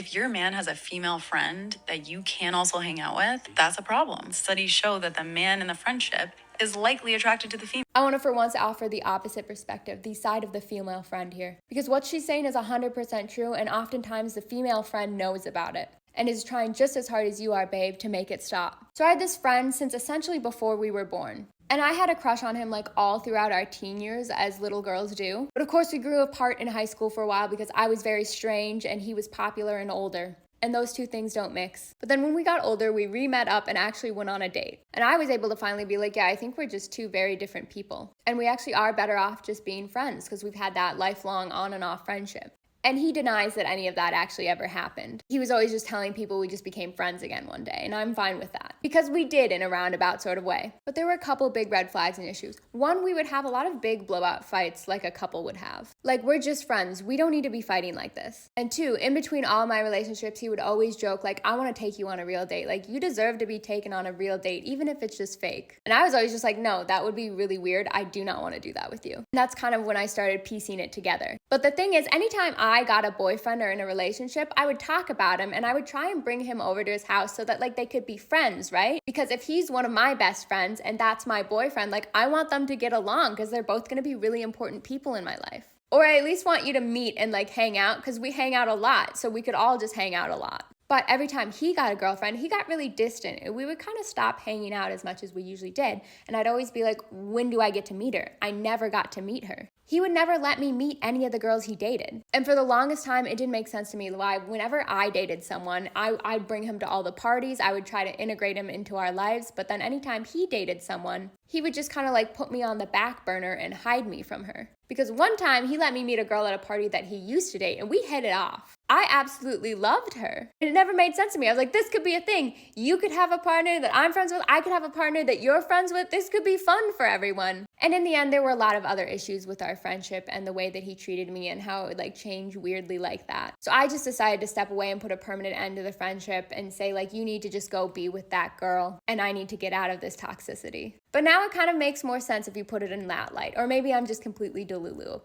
If your man has a female friend that you can also hang out with, that's a problem. Studies show that the man in the friendship is likely attracted to the female. I want to for once offer the opposite perspective, the side of the female friend here. Because what she's saying is 100% true, and oftentimes the female friend knows about it and is trying just as hard as you are, babe, to make it stop. So I had this friend since essentially before we were born. And I had a crush on him like all throughout our teen years, as little girls do. But of course we grew apart in high school for a while because I was very strange and he was popular and older. And those two things don't mix. But then when we got older, we re-met up and actually went on a date. And I was able to finally be like, yeah, I think we're just two very different people. And we actually are better off just being friends because we've had that lifelong on and off friendship. And he denies that any of that actually ever happened. He was always just telling people we just became friends again one day, and I'm fine with that. Because we did in a roundabout sort of way. But there were a couple big red flags and issues. One, we would have a lot of big blowout fights like a couple would have. Like, we're just friends. We don't need to be fighting like this. And two, in between all my relationships, he would always joke like, I want to take you on a real date. Like, you deserve to be taken on a real date, even if it's just fake. And I was always just like, no, that would be really weird. I do not want to do that with you. And that's kind of when I started piecing it together. But the thing is, anytime I got a boyfriend or in a relationship, I would talk about him and I would try and bring him over to his house so that like they could be friends, right? Because if he's one of my best friends and that's my boyfriend, like I want them to get along because they're both going to be really important people in my life. Or I at least want you to meet and like hang out because we hang out a lot, so we could all just hang out a lot. But every time he got a girlfriend, he got really distant. And we would kind of stop hanging out as much as we usually did. And I'd always be like, when do I get to meet her? I never got to meet her. He would never let me meet any of the girls he dated. And for the longest time, it didn't make sense to me why whenever I dated someone, I'd bring him to all the parties. I would try to integrate him into our lives. But then anytime he dated someone, he would just kind of like put me on the back burner and hide me from her. Because one time he let me meet a girl at a party that he used to date and we hit it off. I absolutely loved her. And it never made sense to me. I was like, this could be a thing. You could have a partner that I'm friends with. I could have a partner that you're friends with. This could be fun for everyone. And in the end, there were a lot of other issues with our friendship and the way that he treated me and how it would like change weirdly like that. So I just decided to step away and put a permanent end to the friendship and say like, you need to just go be with that girl and I need to get out of this toxicity. But now it kind of makes more sense if you put it in that light. Or maybe I'm just completely delulu.